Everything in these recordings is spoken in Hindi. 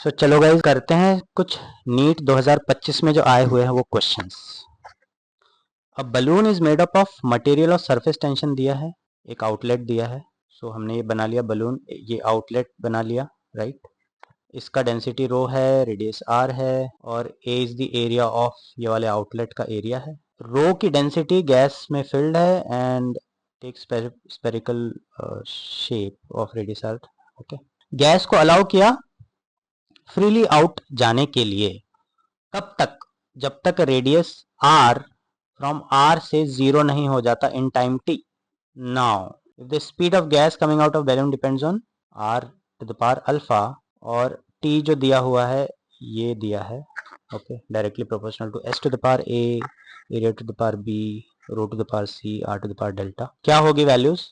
सो चलो गाइस करते हैं कुछ नीट 2025 में जो आए हुए हैं वो क्वेश्चंस। अब balloon is made up of material और सरफेस टेंशन दिया है, एक आउटलेट दिया है। सो हमने ये बना लिया बलून, ये आउटलेट बना लिया, राइट। इसका डेंसिटी रो है, रेडियस आर है और A is the area of ये वाले आउटलेट का एरिया है। रो की डेंसिटी गैस में फिल्ड है and take spherical shape of radius R. Okay, gas को अलाउ किया फ्रीली आउट जाने के लिए। कब तक? जब तक रेडियस आर फ्रॉम आर से जीरो नहीं हो जाता in time T. Now if the speed of gas coming out of balloon depends on R to the power alpha और टी जो दिया हुआ है ये दिया है, okay, directly proportional to S to the power A, area to the power B, rho to the power C, R to the power delta. क्या होगी वैल्यूज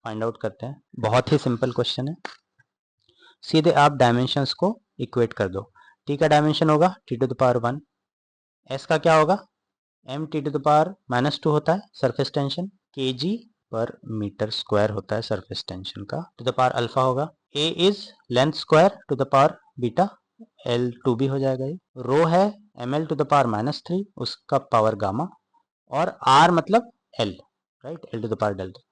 फाइंड आउट करते हैं। बहुत ही सिंपल क्वेश्चन है, सीधे आप डायमेंशंस को इक्वेट कर दो। टी का डायमेंशन होगा T to the power 1, S का क्या होगा M T to the power -2 होता है सरफेस टेंशन, केजी पर मीटर स्क्वायर होता है सरफेस टेंशन का, टू द पावर अल्फा होगा। A is length square to the power beta, L 2 भी हो जाएगा। ये रो है M L to the power -3 उसका पावर गामा, और आर मतलब L, right, L to the power delta.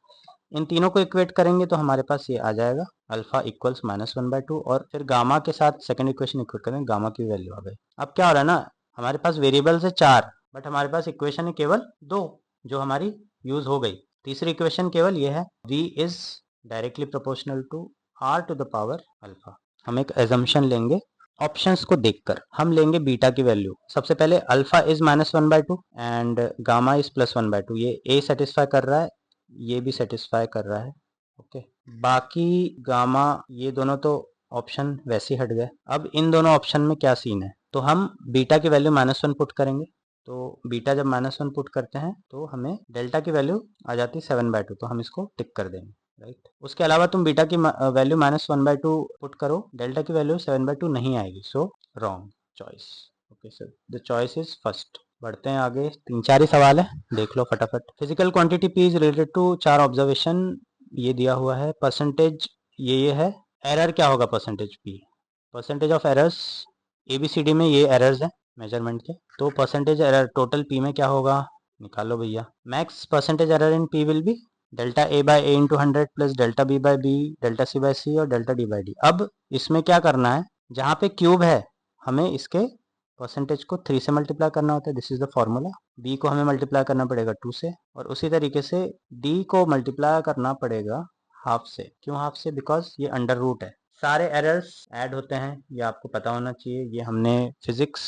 इन तीनों को इक्वेट करेंगे तो हमारे पास ये आ जाएगा अल्फा इक्वल्स -1/2, और फिर गामा के साथ सेकंड इक्वेशन इक्वेट करेंगे, गामा की वैल्यू आ गई। अब क्या हो रहा है ना, हमारे पास वेरिएबल्स है 4 बट हमारे पास इक्वेशन है केवल 2 जो हमारी यूज हो गई। तीसरी इक्वेशन केवल ये है, v is directly proportional to r to the power alpha. हम एक एजम्पशन लेंगे, ऑप्शंस को देखकर हम लेंगे बीटा की वैल्यू। सबसे पहले alpha is -1/2 and gamma is +1/2। ये ए सेटिस्फाई कर रहा है, ये भी सेटिस्फाई कर रहा है, ओके। बाकी गामा ये दोनों तो ऑप्शन वैसे ही हट गए। अब इन दोनों ऑप्शन में क्या सीन है, तो हम बीटा की वैल्यू -1 पुट करेंगे। तो बीटा जब -1 पुट करते हैं तो हमें डेल्टा की वैल्यू आ जाती है 7/2, तो हम इसको टिक कर देंगे, राइट। उसके अलावा तुम बीटा की वैल्यू -1/2 पुट करो, डेल्टा की वैल्यू 7/2 नहीं आएगी, so wrong choice. Okay sir, the choice is first. बढ़ते हैं आगे, 3-4 ही सवाल है, देख लो फटाफट। Physical quantity P is related to 4 observation, ये दिया हुआ है। परसेंटेज ये है, एरर क्या होगा percentage P, percentage of errors A B C D में ये एरर्स है मेजरमेंट के, तो परसेंटेज एरर टोटल पी में क्या होगा निकालो भैया। Max percentage error in P will be delta A by A into 100 plus delta B by B, delta C by C और डेल्टा डी बाय डी। अब इसमें क्या करना है, जहाँ पे क्यूब है हमें इसके परसेंटेज को 3 से मल्टीप्लाई करना होता है, this is the formula. B को हमें मल्टीप्लाई करना पड़ेगा 2 से, और उसी तरीके से डी को मल्टीप्लाई करना पड़ेगा हाफ से। क्यों हाफ से? बिकॉज ये अंडर रूट है, सारे एरर्स ऐड होते हैं, ये आपको पता होना चाहिए। ये हमने physics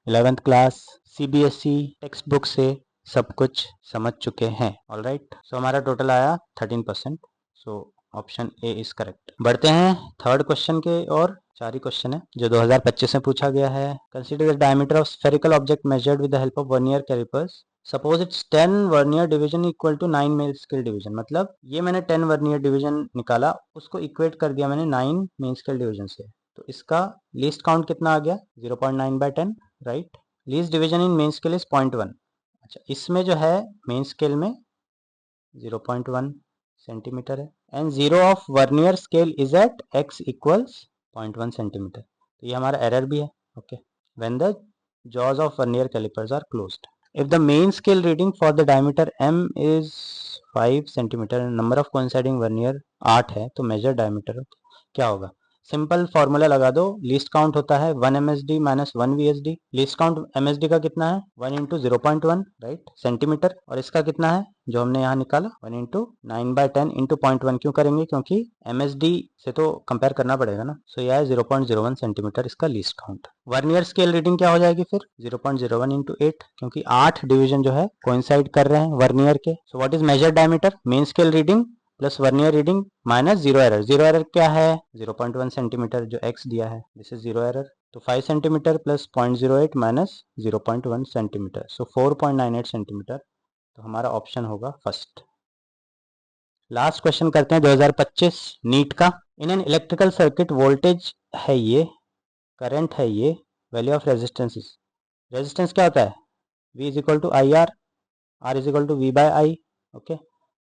11th class CBSE text book से सब कुछ समझ चुके हैं, ऑलराइट। सो हमारा टोटल आया 13%, so option A is correct. बढ़ते हैं थर्ड क्वेश्चन के और, 4 ही क्वेश्चन है जो 2025 में पूछा गया है। Consider the diameter of spherical object measured with the help of vernier callipers, suppose it's 10 vernier division equal to 9 main scale division. मतलब ये मैंने 10 वर्नियर डिवीजन निकाला, उसको इक्वेट कर दिया मैंने 9 मेन स्केल डिवीजन से, तो इसका लीस्ट काउंट कितना आ गया 0.9/10, right. Least division in main scale is 0.1। अच्छा, इसमें जो है मेन स्केल में 0.1 सेंटीमीटर है and zero of vernier scale is at x equals 0.1 centimetre, तो ये हमारा एरर भी है, okay. When the jaws of vernier calipers are closed, if the main scale reading for the diameter m is 5 centimeter and number of coinciding vernier 8 है, तो measure diameter क्या होगा? सिंपल फॉर्मूला लगा दो, लीस्ट काउंट होता है 1 MSD minus 1 VSD। Least count MSD का कितना है 1 इंटू 0.1, राइट, सेंटीमीटर, और इसका कितना है जो हमने यहाँ निकाला 1 इंटू 9/10 इंटू 0.1। क्यों करेंगे? क्योंकि MSD से तो कंपेयर करना पड़ेगा ना, सो यह है 0.01 सेंटीमीटर इसका least count. Vernier scale reading क्या हो जाएगी फिर 0.01 इंटू 8, क्योंकि 8 डिवीजन जो है कोइंसाइड कर रहे हैं वर्नियर के। So what is major diameter, main scale reading plus vernier reading minus zero error. Zero error क्या है 0.1 सेंटीमीटर जो x दिया है, दिस इज जीरो एरर। तो 5 सेंटीमीटर प्लस 0.08 माइनस 0.1 सेंटीमीटर, सो 4.98 सेंटीमीटर, तो हमारा ऑप्शन होगा फर्स्ट। लास्ट क्वेश्चन करते हैं 2025 नीट का। In an electrical circuit voltage है ये, करंट है ये, वैल्यू ऑफ रेजिस्टेंस, रेजिस्टेंस क्या होता है V is equal to I R, R is equal to V by I, okay.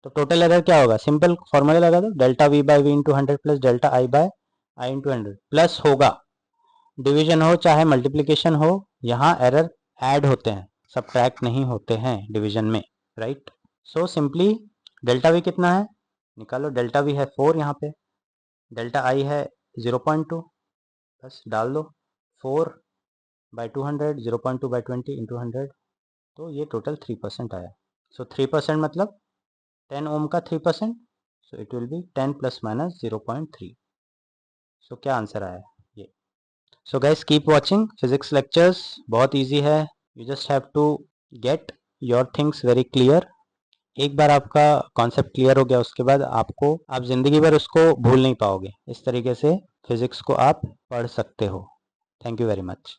तो टोटल एरर क्या होगा, सिंपल फॉर्मूला लगा दो, delta V by V into 100 plus delta I by I into 100 plus होगा डिवीजन हो चाहे मल्टीप्लिकेशन हो, यहाँ एरर ऐड होते हैं, सबट्रैक्ट नहीं होते हैं डिवीजन में, right. So simply delta we कितना है निकालो। डेल्टा वी है 4 यहाँ पे, डेल्टा आई है 0.2, बस डाल दो 4 बाई 200, 0.2 बाई 20 इंटू 100, तो ये टोटल 3% आया। सो 3% मतलब 10 ओम का 3%, so it will be 10 plus minus 0.3। So क्या आंसर आया ये। So guys keep watching physics lectures, बहुत ईजी है। You just have to get your things very clear. एक बार आपका कॉन्सेप्ट क्लियर हो गया उसके बाद आप जिंदगी भर उसको भूल नहीं पाओगे। इस तरीके से फिजिक्स को आप पढ़ सकते हो। Thank you very much.